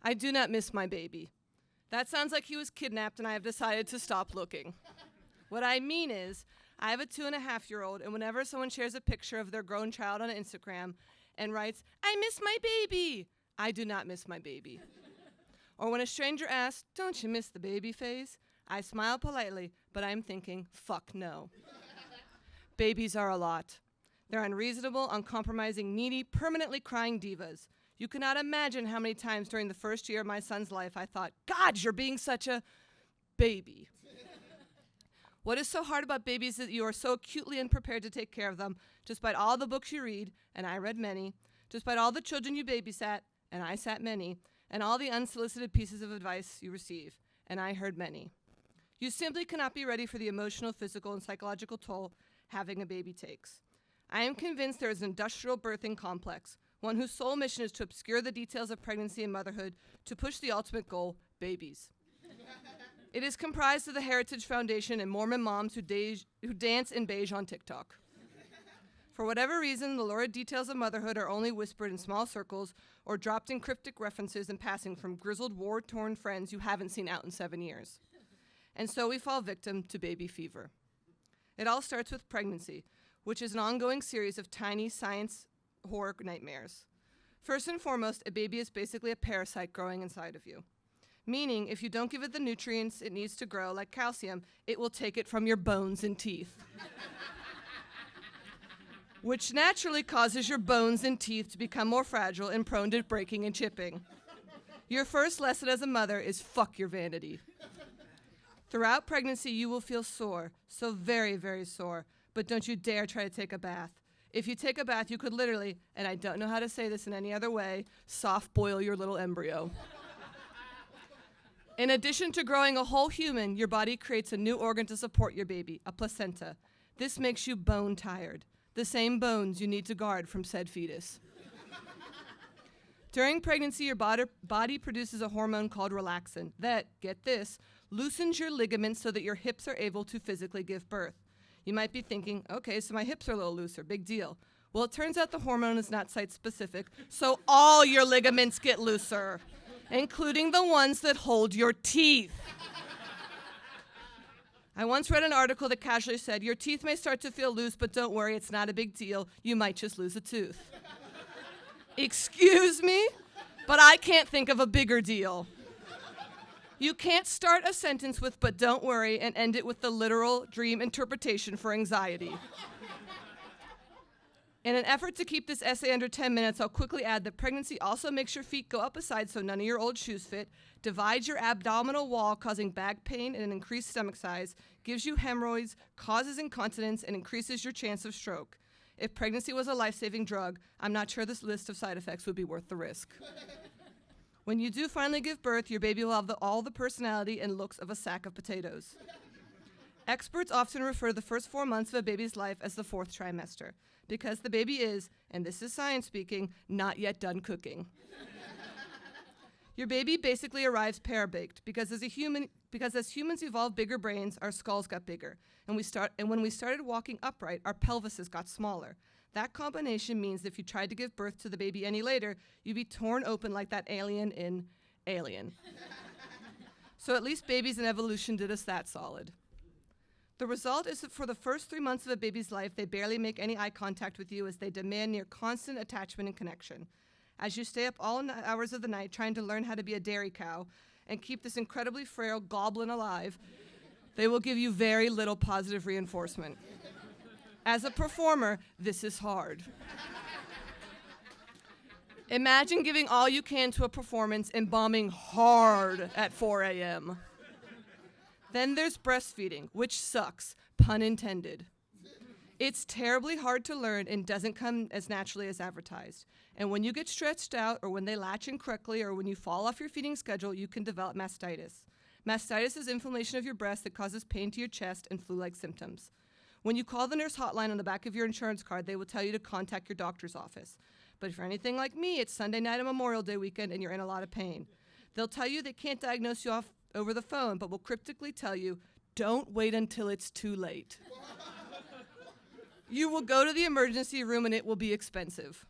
I do not miss my baby. That sounds like he was kidnapped and I have decided to stop looking. What I mean is, I have a 2.5-year-old, and whenever someone shares a picture of their grown child on Instagram and writes, "I miss my baby," I do not miss my baby. Or when a stranger asks, "Don't you miss the baby phase?" I smile politely, but I'm thinking, fuck no. Babies are a lot. They're unreasonable, uncompromising, needy, permanently crying divas. You cannot imagine how many times during the first year of my son's life I thought, God, you're being such a baby. What is so hard about babies is that you are so acutely unprepared to take care of them, despite all the books you read, and I read many, despite all the children you babysat, and I sat many, and all the unsolicited pieces of advice you receive, and I heard many. You simply cannot be ready for the emotional, physical, and psychological toll having a baby takes. I am convinced there is an industrial birthing complex, one whose sole mission is to obscure the details of pregnancy and motherhood to push the ultimate goal, babies. It is comprised of the Heritage Foundation and Mormon moms who dance in beige on TikTok. For whatever reason, the lurid details of motherhood are only whispered in small circles or dropped in cryptic references in passing from grizzled, war-torn friends you haven't seen out in 7 years. And so we fall victim to baby fever. It all starts with pregnancy, which is an ongoing series of tiny science horror nightmares. First and foremost, a baby is basically a parasite growing inside of you. Meaning, if you don't give it the nutrients it needs to grow, like calcium, it will take it from your bones and teeth. Which naturally causes your bones and teeth to become more fragile and prone to breaking and chipping. Your first lesson as a mother is fuck your vanity. Throughout pregnancy, you will feel sore, so very, very sore, but don't you dare try to take a bath. If you take a bath, you could literally, and I don't know how to say this in any other way, soft boil your little embryo. In addition to growing a whole human, your body creates a new organ to support your baby, a placenta. This makes you bone tired, the same bones you need to guard from said fetus. During pregnancy, your body produces a hormone called relaxin that, get this, loosens your ligaments so that your hips are able to physically give birth. You might be thinking, okay, so my hips are a little looser, big deal. Well, it turns out the hormone is not site-specific, so all your ligaments get looser, including the ones that hold your teeth. I once read an article that casually said, your teeth may start to feel loose, but don't worry, it's not a big deal. You might just lose a tooth. Excuse me? But I can't think of a bigger deal. You can't start a sentence with, but don't worry, and end it with the literal dream interpretation for anxiety. In an effort to keep this essay under 10 minutes, I'll quickly add that pregnancy also makes your feet go up a side so none of your old shoes fit, divides your abdominal wall, causing back pain and an increased stomach size, gives you hemorrhoids, causes incontinence, and increases your chance of stroke. If pregnancy was a life-saving drug, I'm not sure this list of side effects would be worth the risk. When you do finally give birth, your baby will have all the personality and looks of a sack of potatoes. Experts often refer to the first 4 months of a baby's life as the 4th trimester, because the baby is, and this is science speaking, not yet done cooking. Your baby basically arrives pear-baked, because as humans evolved bigger brains, our skulls got bigger, and when we started walking upright, our pelvises got smaller. That combination means that if you tried to give birth to the baby any later, you'd be torn open like that alien in Alien. So at least babies in evolution did us that solid. The result is that for the first 3 months of a baby's life, they barely make any eye contact with you as they demand near constant attachment and connection. As you stay up all hours of the night trying to learn how to be a dairy cow and keep this incredibly frail goblin alive, they will give you very little positive reinforcement. As a performer, this is hard. Imagine giving all you can to a performance and bombing hard at 4 a.m. Then there's breastfeeding, which sucks, pun intended. It's terribly hard to learn and doesn't come as naturally as advertised. And when you get stretched out, or when they latch incorrectly, or when you fall off your feeding schedule, you can develop mastitis. Mastitis is inflammation of your breast that causes pain to your chest and flu-like symptoms. When you call the nurse hotline on the back of your insurance card, they will tell you to contact your doctor's office. But if you're anything like me, it's Sunday night on Memorial Day weekend and you're in a lot of pain. They'll tell you they can't diagnose you off over the phone, but will cryptically tell you, don't wait until it's too late. You will go to the emergency room and it will be expensive.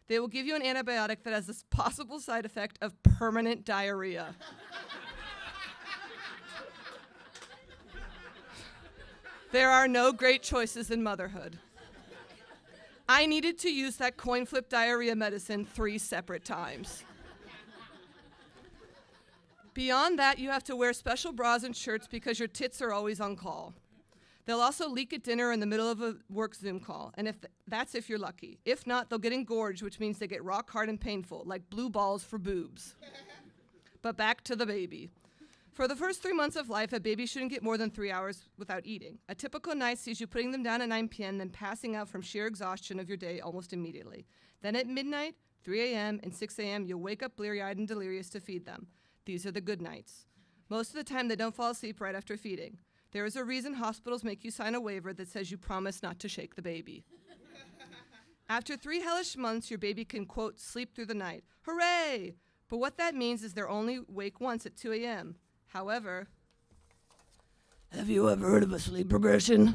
They will give you an antibiotic that has this possible side effect of permanent diarrhea. There are no great choices in motherhood. I needed to use that coin flip diarrhea medicine 3 separate times. Beyond that, you have to wear special bras and shirts because your tits are always on call. They'll also leak at dinner in the middle of a work Zoom call, and that's if you're lucky. If not, they'll get engorged, which means they get rock hard and painful, like blue balls for boobs. But back to the baby. For the first 3 months of life, a baby shouldn't get more than 3 hours without eating. A typical night sees you putting them down at 9 p.m., then passing out from sheer exhaustion of your day almost immediately. Then at midnight, 3 a.m., and 6 a.m., you'll wake up bleary-eyed and delirious to feed them. These are the good nights. Most of the time, they don't fall asleep right after feeding. There is a reason hospitals make you sign a waiver that says you promise not to shake the baby. After 3 hellish months, your baby can, quote, sleep through the night. Hooray! But what that means is they're only awake once at 2 a.m. However, have you ever heard of a sleep regression?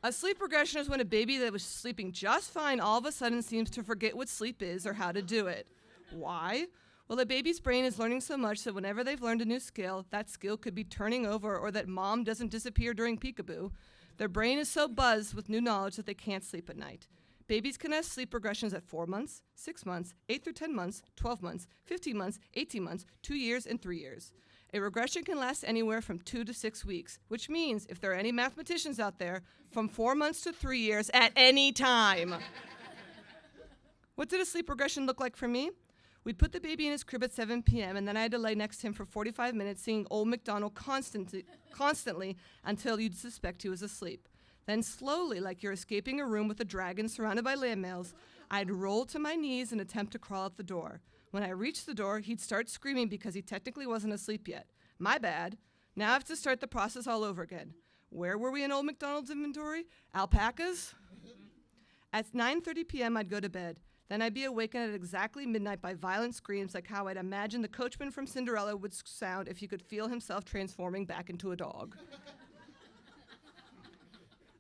A sleep regression is when a baby that was sleeping just fine all of a sudden seems to forget what sleep is or how to do it. Why? Well, a baby's brain is learning so much that whenever they've learned a new skill, that skill could be turning over or that mom doesn't disappear during peekaboo. Their brain is so buzzed with new knowledge that they can't sleep at night. Babies can have sleep regressions at 4 months, 6 months, 8 through 10 months, 12 months, 15 months, 18 months, 2 years, and 3 years. A regression can last anywhere from 2 to 6 weeks, which means, if there are any mathematicians out there, from 4 months to 3 years at any time. What did a sleep regression look like for me? We'd put the baby in his crib at 7 p.m., and then I had to lay next to him for 45 minutes singing Old MacDonald constantly until you'd suspect he was asleep. Then slowly, like you're escaping a room with a dragon surrounded by landmails, I'd roll to my knees and attempt to crawl out the door. When I reached the door, he'd start screaming because he technically wasn't asleep yet. My bad. Now I have to start the process all over again. Where were we in Old MacDonald's inventory? Alpacas? At 9:30 p.m., I'd go to bed. Then I'd be awakened at exactly midnight by violent screams like how I'd imagine the coachman from Cinderella would sound if he could feel himself transforming back into a dog.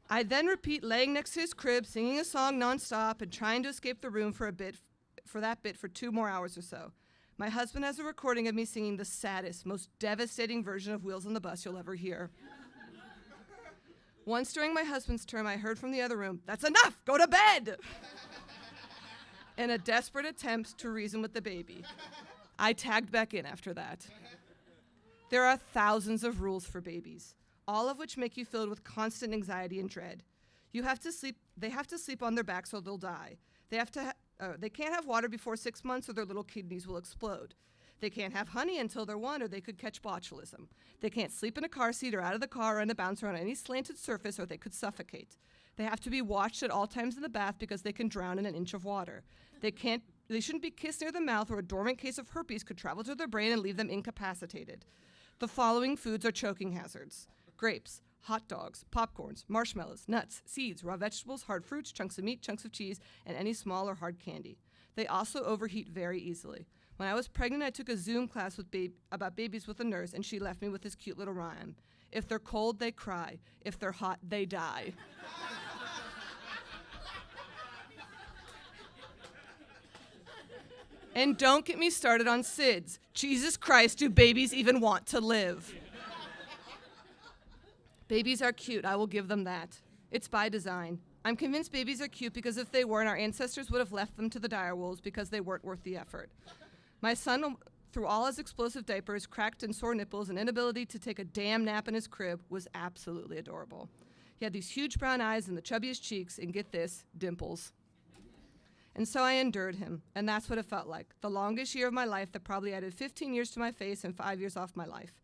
I'd then repeat laying next to his crib, singing a song nonstop, and trying to escape the room for that bit for 2 more hours or so. My husband has a recording of me singing the saddest, most devastating version of Wheels on the Bus you'll ever hear. Once during my husband's term, I heard from the other room, "That's enough! Go to bed!" in a desperate attempt to reason with the baby. I tagged back in after that. There are thousands of rules for babies, all of which make you filled with constant anxiety and dread. They have to sleep on their backs or they'll die. They can't have water before 6 months or their little kidneys will explode. They can't have honey until they're 1 or they could catch botulism. They can't sleep in a car seat or out of the car or in a bouncer on any slanted surface or they could suffocate. They have to be watched at all times in the bath because they can drown in an inch of water. They shouldn't be kissed near the mouth or a dormant case of herpes could travel to their brain and leave them incapacitated. The following foods are choking hazards: grapes, hot dogs, popcorns, marshmallows, nuts, seeds, raw vegetables, hard fruits, chunks of meat, chunks of cheese, and any small or hard candy. They also overheat very easily. When I was pregnant, I took a Zoom class about babies with a nurse, and she left me with this cute little rhyme. If they're cold, they cry. If they're hot, they die. And don't get me started on SIDS. Jesus Christ, do babies even want to live? Babies are cute, I will give them that. It's by design. I'm convinced babies are cute because if they weren't, our ancestors would have left them to the direwolves because they weren't worth the effort. My son, through all his explosive diapers, cracked and sore nipples, and inability to take a damn nap in his crib, was absolutely adorable. He had these huge brown eyes and the chubbiest cheeks, and get this, dimples. And so I endured him, and that's what it felt like. The longest year of my life that probably added 15 years to my face and 5 years off my life.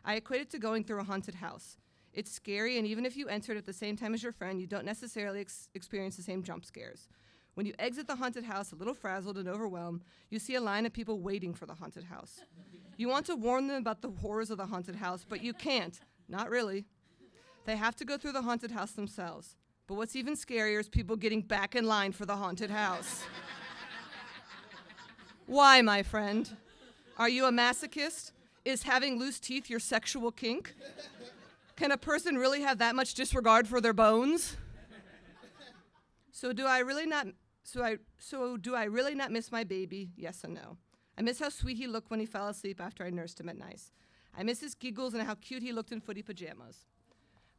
I equate it to going through a haunted house. It's scary, and even if you enter it at the same time as your friend, you don't necessarily experience the same jump scares. When you exit the haunted house a little frazzled and overwhelmed, you see a line of people waiting for the haunted house. You want to warn them about the horrors of the haunted house, but you can't. Not really. They have to go through the haunted house themselves. But what's even scarier is people getting back in line for the haunted house. Why, my friend? Are you a masochist? Is having loose teeth your sexual kink? Can a person really have that much disregard for their bones? So do I really So do I really not miss my baby? Yes and no. I miss how sweet he looked when he fell asleep after I nursed him at night. I miss his giggles and how cute he looked in footy pajamas.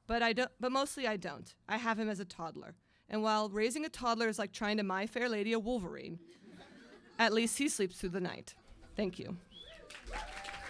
But mostly I don't. I have him as a toddler. And while raising a toddler is like trying to My Fair Lady a Wolverine, at least he sleeps through the night. Thank you.